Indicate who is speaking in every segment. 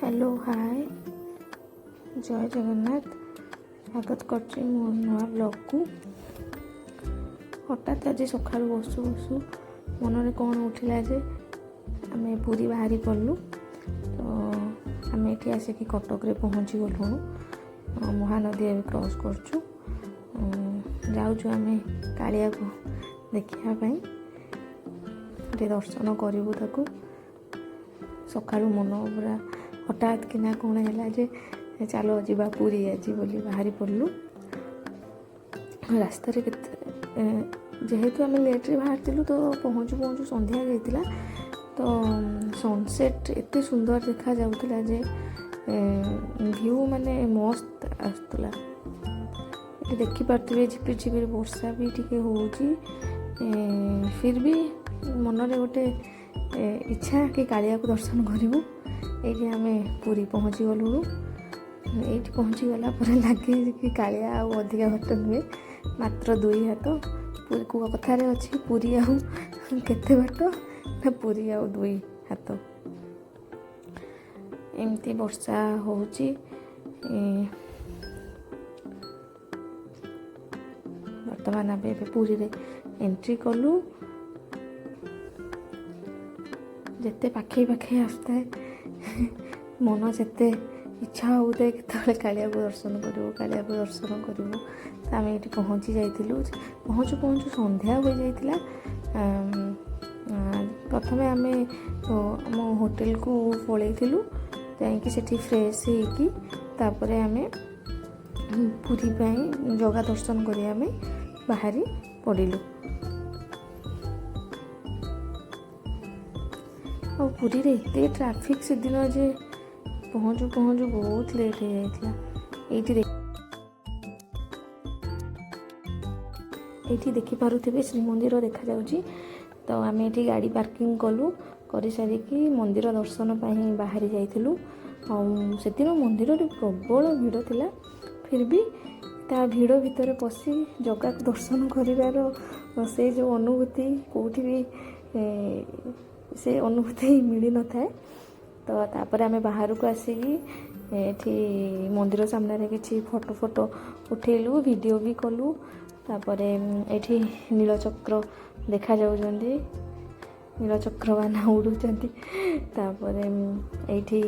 Speaker 1: Hello hi जय जगन्नाथ स्वागत करछि मो नुआ ब्लॉग को। हठात आज सका बसु बसु मन कौन उठिला जे आम पूरी बाहरी पड़लु। तो आम ये आसिक कटक रे पहुँची गलुणु। महानदी ए क्रॉस करछु जाऊँ आम कालिया को देखापी दर्शन करूँ ताकू। सका मन पूरा हठात किना कौन है जे चलो जीवा पूरी आज बोली बाहरी पड़लु। रास्ता जेहेतु आम लेट्रे बाहर तो पहुँचु पहुँचु संध्या जाइतिला। तो सनसेट एते सुंदर देखा जाउतिला जे व्यू माने मस्त आसुला। ये देखि पार्थिबे झिपिर झिपिर वर्षा भी टिके होउची। फिर भी मन रे गोटे इच्छा कि कालिया को दर्शन करूँ। ये आम पूरी पहुँची गलुणु। ये पहुँची गला पर लगे कि कालिया आउ अधिका घट नुहे मात्र 2 हाथ। पूरी को कथार अच्छी पूरी आउ केते बाट ना पूरी आउ 2 हाथ। एमती वर्षा होउची। वर्तमान आम पूरी रे एंट्री कलु। जिते पाखे पाखे आसता है मन से इच्छा होता है कि कालिया को दर्शन करूँ कालिया को दर्शन करूँ। तो आम ये पहुँची जाइलु। पहुँचु पहुँचु संध्या हो जाइतिला। प्रथमे आम आम होटेल को पलैलु जाकि फ्रेश होगी तापर आम पूरी जगह दर्शन करिया बाहरी पड़िलु। और पूरी रे एते ट्रैफिक से दिन जे पहुँचु पहुँचु बहुत लेट हो जाइतिला। ये देखि पारुथिबे श्री मंदिर देखा जाउची। तो आम ये गाड़ी पार्किंग कलु कर सारिकी मंदिर दर्शन पाई बाहरी जाइथिलु। और से दिन मंदिर रे प्रबल भिड़ थिला। फिर भी ता भिड़ भितर पशि जगह को दर्शन करिवार से जो अनुभूति कोठी भी से अनुभूति मिली न थाए। तो तापर आम बाहर को आसिकी एठी मंदिर सामने किसी फोटो फोटो उठेलु वीडियो भी कलु। तापर एठी नीलचक्र देखा जाउछन्ती नीलचक्र बाना उड़ुचन्ती। तापर एठी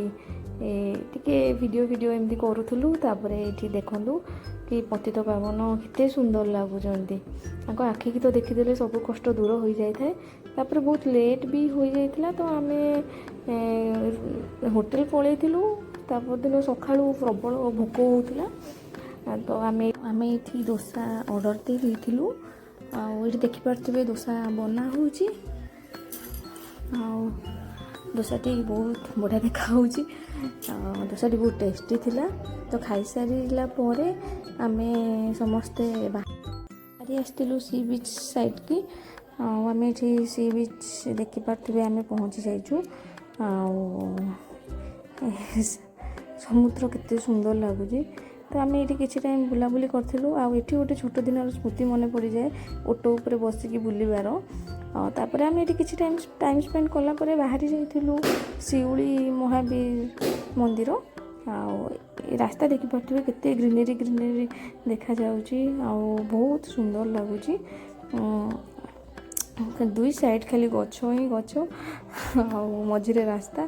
Speaker 1: टिके वीडियो एमती करूथुलु। तापर एठी देखंतु कि पतित पावन केते सुंदर लागुचन्ती। ताको आखि की तो देखिदेले सब कष्ट दूर हो जाए थाए। तापर बहुत लेट भी हो जाइतिला। तो आम होटेल पलैथिलु। तापर दिन सकाळु प्रबल भोक होउतिला। तो आम ये डोसा ऑर्डर दे देइथिलु। ये देखि पार्थिबे डोसा बना होउची। डोसाटी बहुत बढ़िया देखा होउची। डोसाटी बहुत टेस्टी थिला। तो खाई सारिला परे आमे समस्ते बाहरी आस्तिलु सी बीच साइड की। आम ये सी बीच देखि पार्थिबे आमे पहुँची जाइछु। समुद्र केते सुंदर लगुच। तो आम ये किसी टाइम बुलाबुली करूँ। आउ ये गोटे छोट दिन स्मृति मन पड़ जाए ऑटो उपर बसिकी बुलवार। तापर आम ये किसी टाइम स्पेंड कला परे बाहरी जाइलु शिउली महावीर मंदिर। रास्ता देखि पार्थिबे केते ग्रीनरी ग्रीनरी देखा जाउची। बहुत सुंदर लगुच। 2 साइड खाली गछ ही गछ मझिरे रास्ता।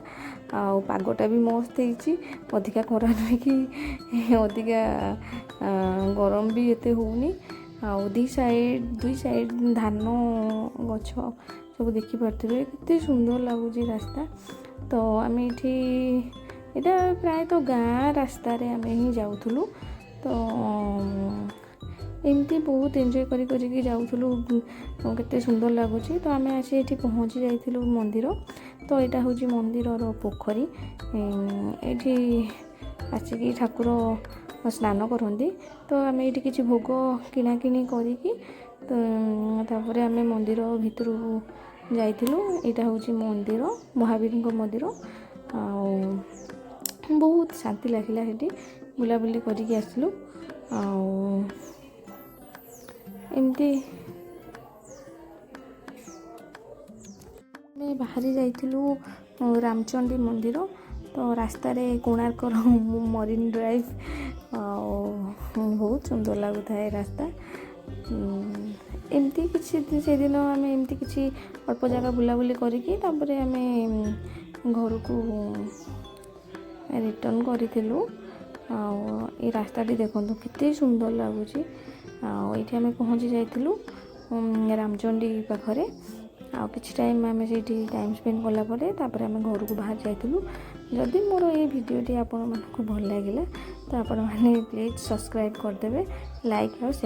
Speaker 1: पागटा भी मस्त होइची। अधिका खरा नुहे कि अधिका गरम भी एते होउनी। 2 साइड धान गछ सब देखि पार्थिबे केते सुंदर लगुच रास्ता। तो आम ये प्राय तो गाँ रास्ता रे आम ही जाउथुलु। तो एमती बहुत एंजॉय करी जाउथुलु केते सुंदर लगुच। तो आम आसी ये पहुँची जाइथिलु मंदिर। तो यहाँ हूँ मंदिर पोखरी। ये आसिकी ठाकुर स्नान करती। तो आम ये किसी भोग किणाकिणी करिकी तापर आम मंदिर भितर जाइथिलु। यहाँ हूँ मंदिर महावीर मंदिर। बहुत शांति लगिला सेठी बुलाबुली करिकी आसिलु। एमती बाहरी जाइथिलु रामचंडी मंदिर। ତ ରାସ୍ତାରେ କୋଣାର୍କର ମରିନ୍ ଡ୍ରାଇଭ୍ ଆଉ ବହୁତ ସୁନ୍ଦର ଲାଗୁଥାଏ ରାସ୍ତା। ଏମିତି କିଛି ସେଦିନ ଆମେ ଏମିତି କିଛି ଅଳ୍ପ ଜାଗା ବୁଲାବୁଲି କରିକି ତାପରେ ଆମେ ଘରକୁ ରିଟର୍ନ କରିଥିଲୁ। ଆଉ ଏ ରାସ୍ତାଟି ଦେଖନ୍ତୁ କେତେ ସୁନ୍ଦର ଲାଗୁଛି। ଆଉ ଏଇଠି ଆମେ ପହଞ୍ଚି ଯାଇଥିଲୁ ରାମଚଣ୍ଡୀ ପାଖରେ। ଆଉ କିଛି ଟାଇମ୍ ଆମେ ସେଇଠି ଟାଇମ୍ ସ୍ପେଣ୍ଡ କଲା ପରେ ତାପରେ ଆମେ ଘରକୁ ବାହାରି ଯାଇଥିଲୁ। ଯଦି ମୋର ଏଇ ଭିଡ଼ିଓଟି ଆପଣମାନଙ୍କୁ ଭଲ ଲାଗିଲା ତ ଆପଣମାନେ ପ୍ଲିଜ୍ ସବସ୍କ୍ରାଇବ୍ କରିଦେବେ, ଲାଇକ୍ ଆଉ ସେୟାର